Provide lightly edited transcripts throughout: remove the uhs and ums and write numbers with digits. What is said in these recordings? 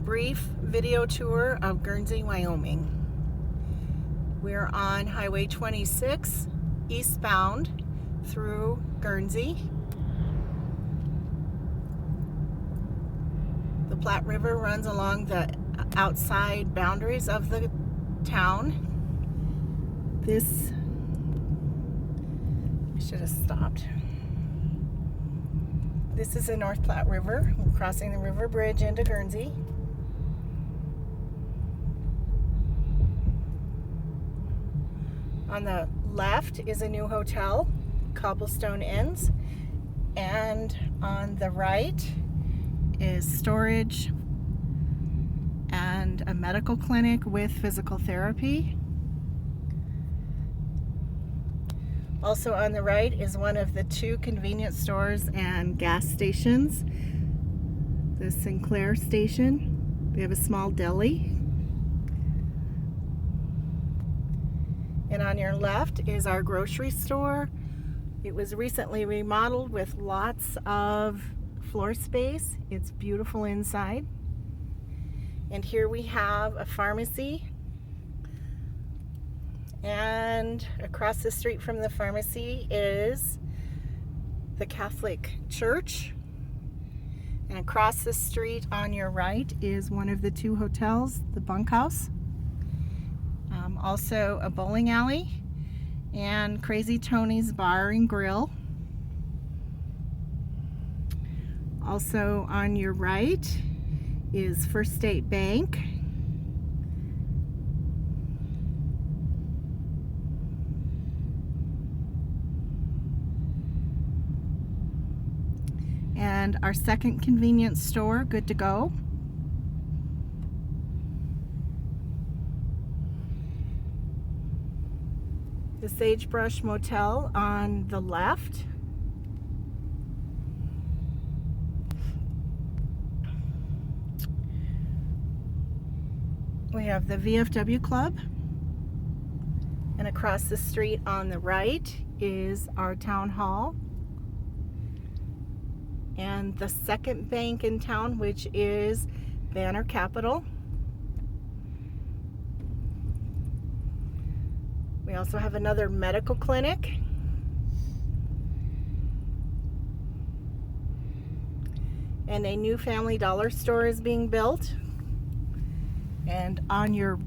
brief video tour of Guernsey, Wyoming. We're on Highway 26 eastbound through Guernsey. The Platte River runs along the outside boundaries of the town. I should have stopped. This is the North Platte River. We're crossing the river bridge into Guernsey. On the left is a new hotel, Cobblestone Inns, and on the right is storage and a medical clinic with physical therapy. Also on the right is one of the two convenience stores and gas stations. The Sinclair station. They have a small deli. And on your left is our grocery store. It was recently remodeled with lots of floor space. It's beautiful inside. And here we have a pharmacy. And across the street from the pharmacy is the Catholic Church. And across the street on your right is one of the two hotels, the Bunkhouse. Also a bowling alley and Crazy Tony's Bar and Grill. Also on your right is First State Bank. And our second convenience store, Good to Go. The Sagebrush Motel on the left. We have the VFW Club. And across the street on the right is our town hall. And the second bank in town, which is Banner Capital. We also have another medical clinic. And a new Family Dollar store is being built. And on your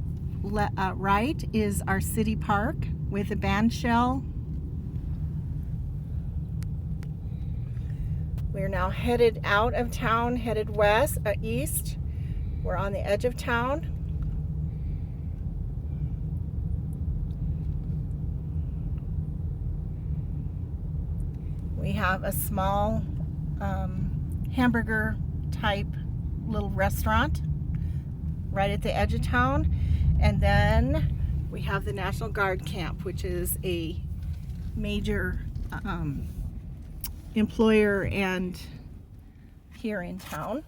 right is our city park with a band shell. We're now headed out of town, headed east. We're on the edge of town. We have a small hamburger type little restaurant right at the edge of town. And then we have the National Guard camp, which is a major employer and here in town.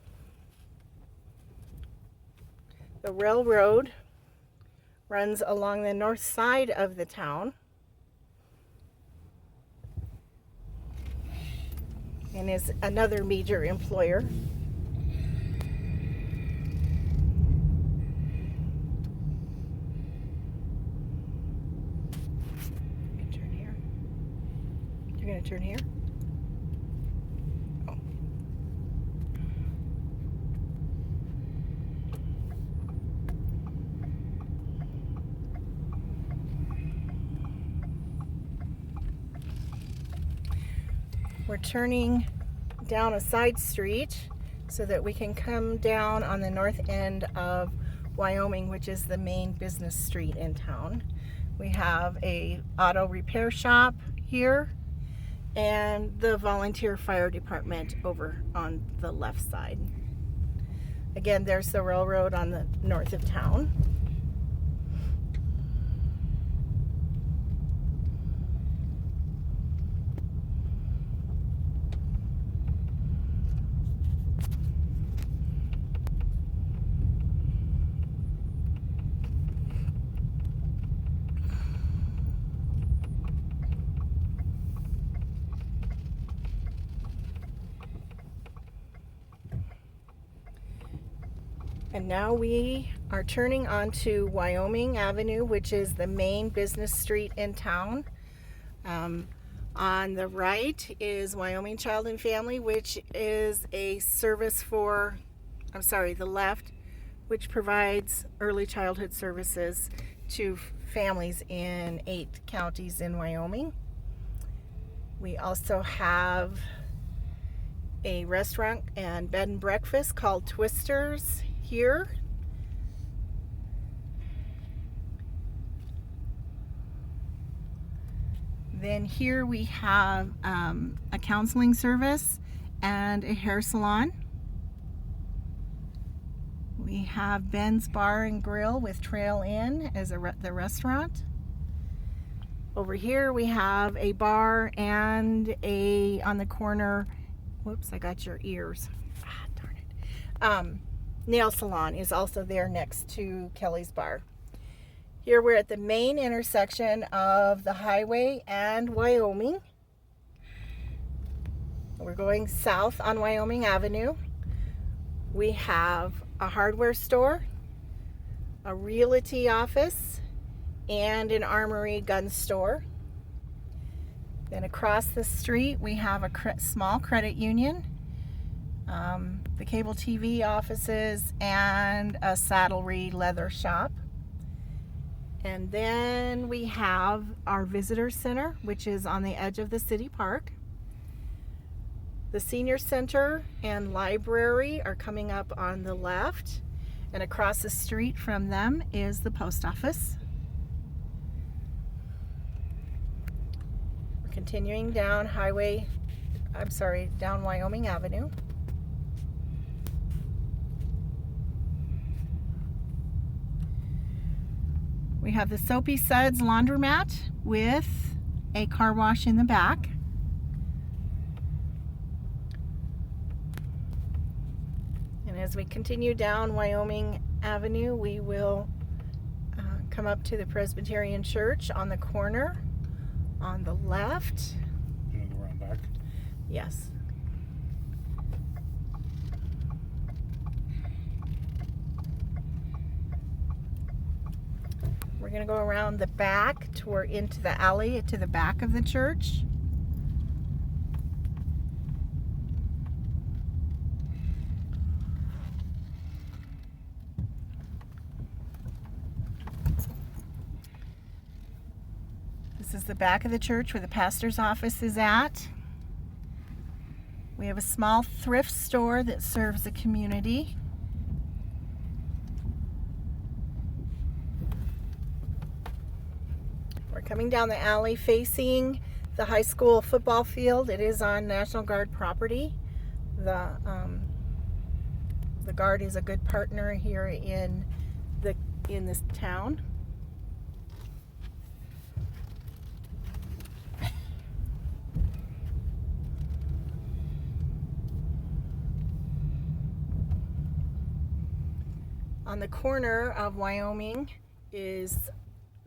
The railroad runs along the north side of the town and is another major employer. Turn here. You're going to turn here? We're turning down a side street so that we can come down on the north end of Wyoming, which is the main business street in town. We have a auto repair shop here and the volunteer fire department over on the left side. Again, there's the railroad on the north of town. And now we are turning onto Wyoming Avenue, which is the main business street in town. On the right is Wyoming Child and Family, which is a service for, the left, which provides early childhood services to families in 8 counties in Wyoming. We also have a restaurant and bed and breakfast called Twisters here. Then here we have a counseling service and a hair salon. We have Ben's Bar and Grill with Trail Inn as the restaurant. Over here we have a bar and on the corner, whoops, I got your ears. Darn it. Nail salon is also there next to Kelly's Bar. Here we're at the main intersection of the highway and Wyoming. We're going south on Wyoming Avenue. We have a hardware store, a realty office, and an armory gun store. Then across the street we have a small credit union, the cable TV offices, and a saddlery leather shop. And then we have our visitor center, which is on the edge of the city park. The senior center and library are coming up on the left, and across the street from them is the post office. We're continuing down down Wyoming Avenue. We have the Soapy Suds laundromat with a car wash in the back. And as we continue down Wyoming Avenue, we will come up to the Presbyterian Church on the corner on the left. You want to go around back? Yes. We're going to go around the back into the alley to the back of the church. This is the back of the church where the pastor's office is at. We have a small thrift store that serves the community. We're coming down the alley facing the high school football field. It is on National Guard property. The Guard is a good partner here in this town. On the corner of Wyoming is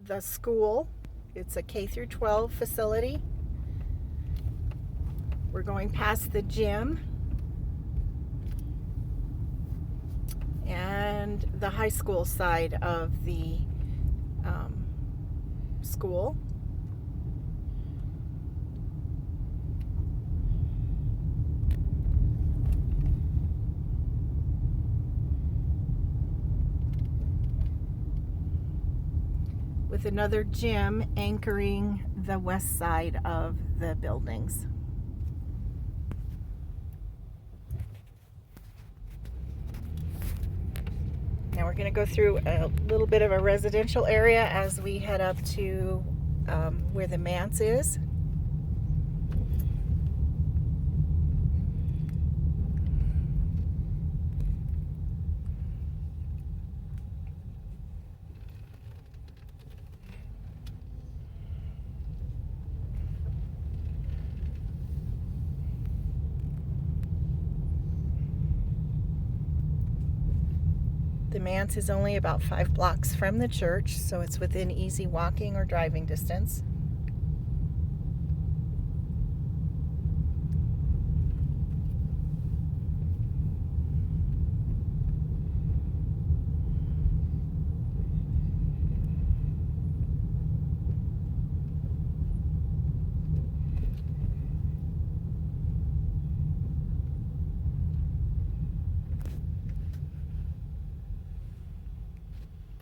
the school. It's a K through 12 facility. We're going past the gym and the high school side of the school. With another gym anchoring the west side of the buildings. Now we're going to go through a little bit of a residential area as we head up to where the manse is. The manse is only about 5 blocks from the church, so it's within easy walking or driving distance.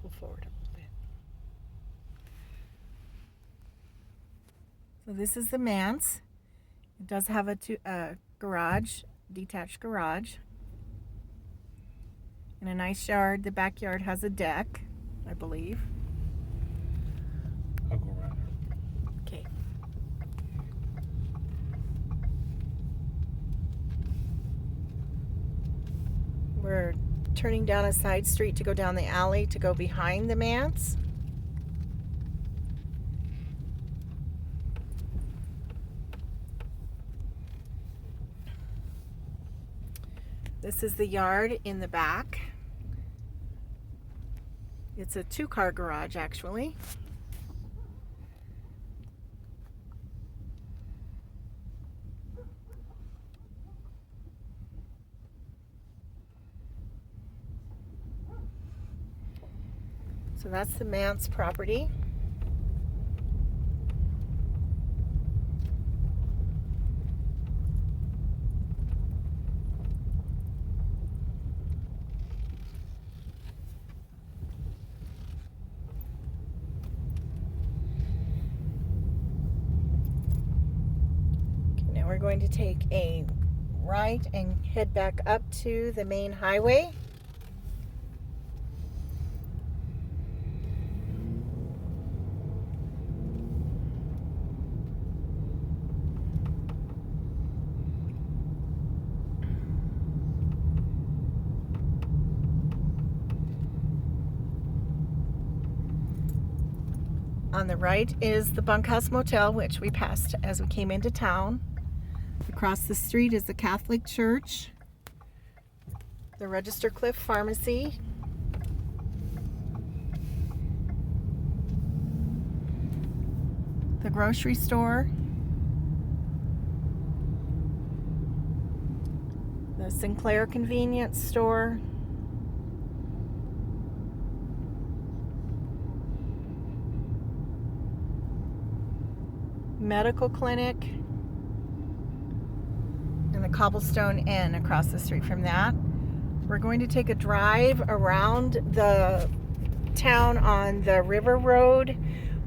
Pull forward a little bit. So this is the manse. It does have a garage, detached garage, and a nice yard. The backyard has a deck, I believe. I'll go around her. Okay. We're turning down a side street to go down the alley to go behind the manse. This is the yard in the back. It's a 2-car garage, actually. So that's the manse property. Now we're going to take a right and head back up to the main highway. On the right is the Bunkhouse Motel, which we passed as we came into town. Across the street is the Catholic Church, the Register Cliff Pharmacy, the grocery store, the Sinclair Convenience Store, medical clinic, and the Cobblestone Inn across the street from that. We're going to take a drive around the town on the River Road,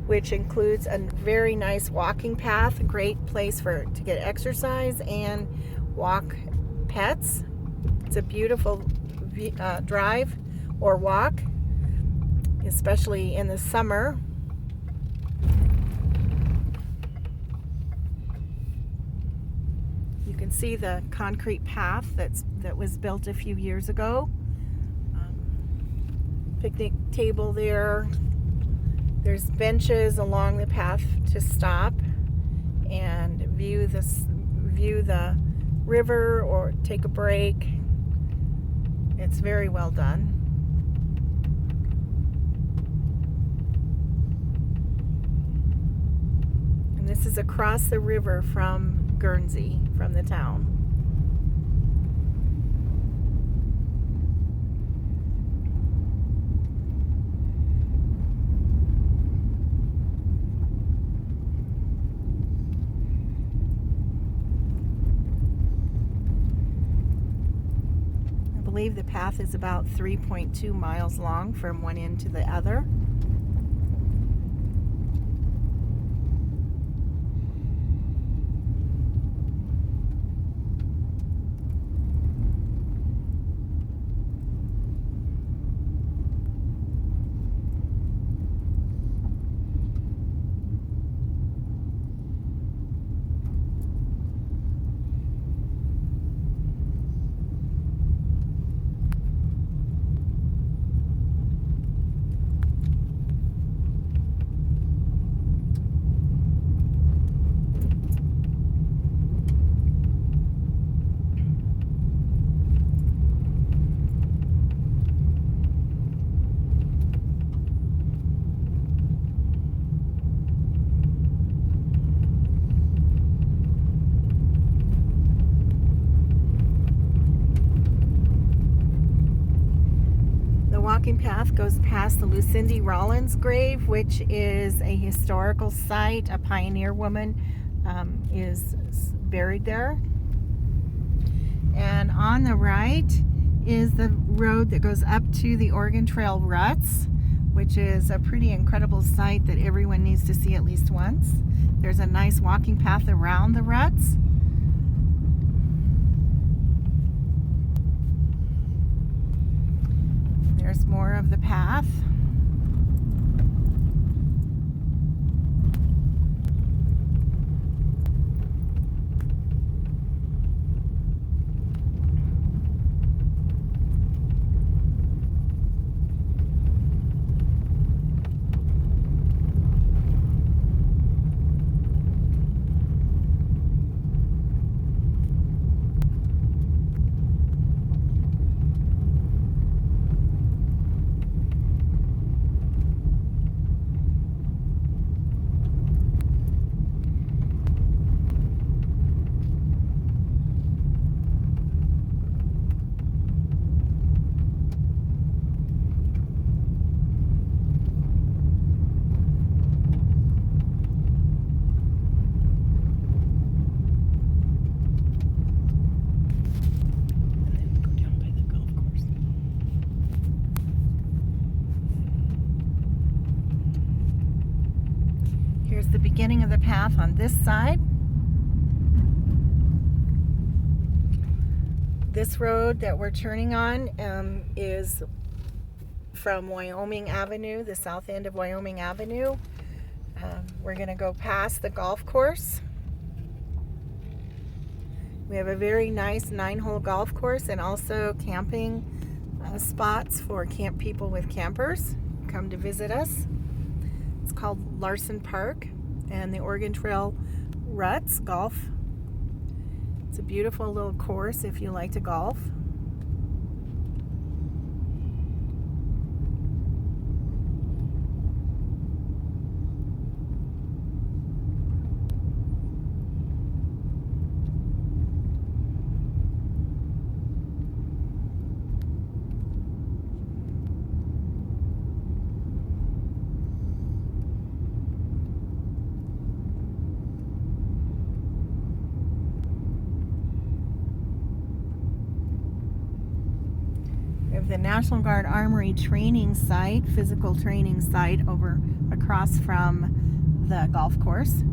which includes a very nice walking path, a great place to get exercise and walk pets. It's a beautiful drive or walk, especially in the summer. You can see the concrete path that was built a few years ago. Picnic table there. There's benches along the path to stop and view the river or take a break. It's very well done. And this is across the river from Guernsey, from the town. I believe the path is about 3.2 miles long from one end to the other. Walking path goes past the Lucindy Rollins grave, which is a historical site. A pioneer woman is buried there. And on the right is the road that goes up to the Oregon Trail ruts, which is a pretty incredible sight that everyone needs to see at least once. There's a nice walking path around the ruts. There's more of the path. Here's the beginning of the path on this side. This road that we're turning on is from Wyoming Avenue, the south end of Wyoming Avenue. We're going to go past the golf course. We have a very nice 9-hole golf course and also camping spots for people with campers. Come to visit us. It's called Larson Park and the Oregon Trail Ruts Golf. It's a beautiful little course if you like to golf. The National Guard Armory training site, physical training site over across from the golf course.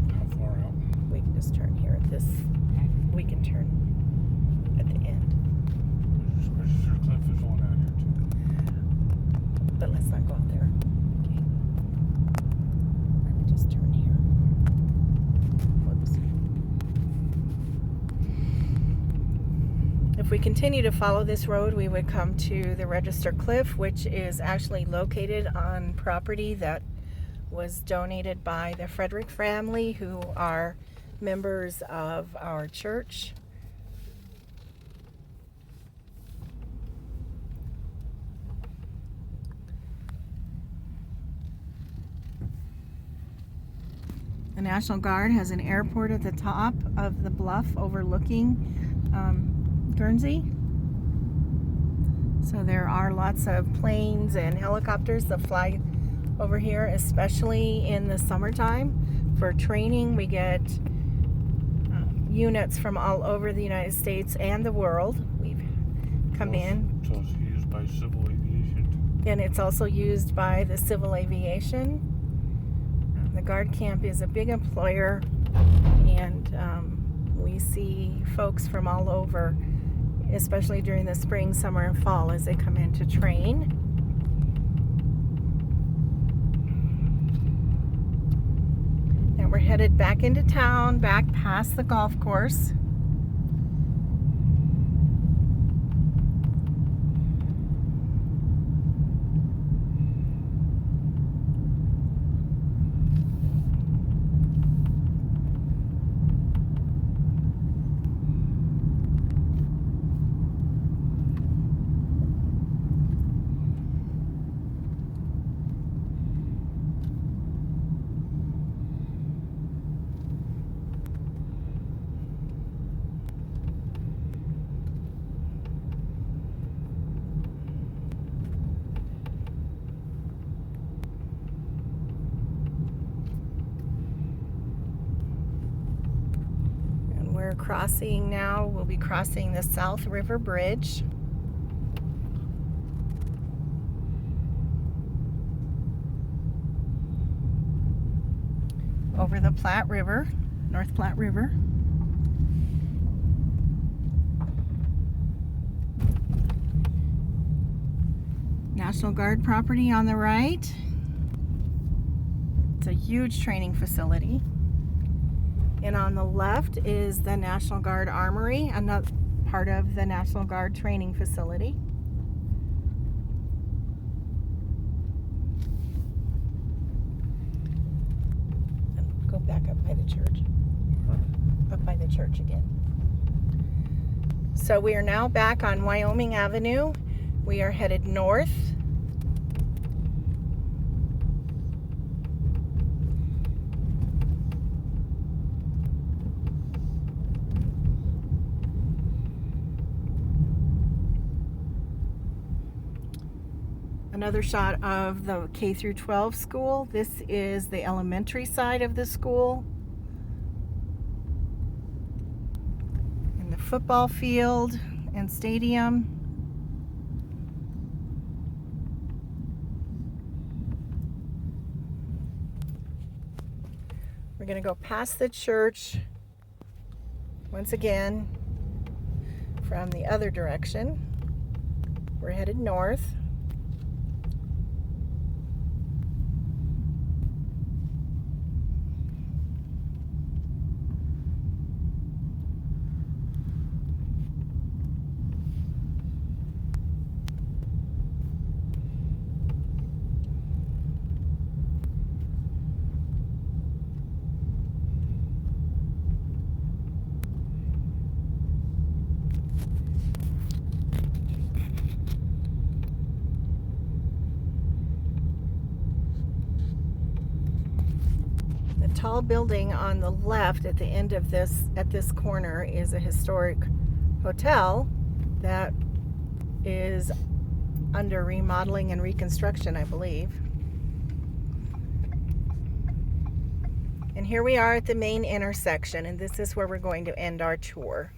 How far out? We can just turn here at this. We can turn at the end. Register Cliff is on out here too. But let's not go out there. Okay. Let me just turn here. If we continue to follow this road, we would come to the Register Cliff, which is actually located on property that was donated by the Frederick family, who are members of our church. The National Guard has an airport at the top of the bluff overlooking Guernsey. So there are lots of planes and helicopters that fly over here, especially in the summertime. For training, we get units from all over the United States and the world. We've come in. So it's used by civil aviation. And it's also used by the civil aviation. The Guard Camp is a big employer, and we see folks from all over, especially during the spring, summer, and fall as they come in to train. And we're headed back into town, back past the golf course. We're crossing now, we'll be crossing the South River Bridge. Over the Platte River, North Platte River. National Guard property on the right. It's a huge training facility. And on the left is the National Guard Armory, another part of the National Guard training facility. Go back up by the church. Up by the church again. So we are now back on Wyoming Avenue. We are headed north. Another shot of the K through 12 school. This is the elementary side of the school. And the football field and stadium. We're going to go past the church once again from the other direction. We're headed north. Tall building on the left at the end of this, at this corner, is a historic hotel that is under remodeling and reconstruction, I believe. And here we are at the main intersection, and this is where we're going to end our tour.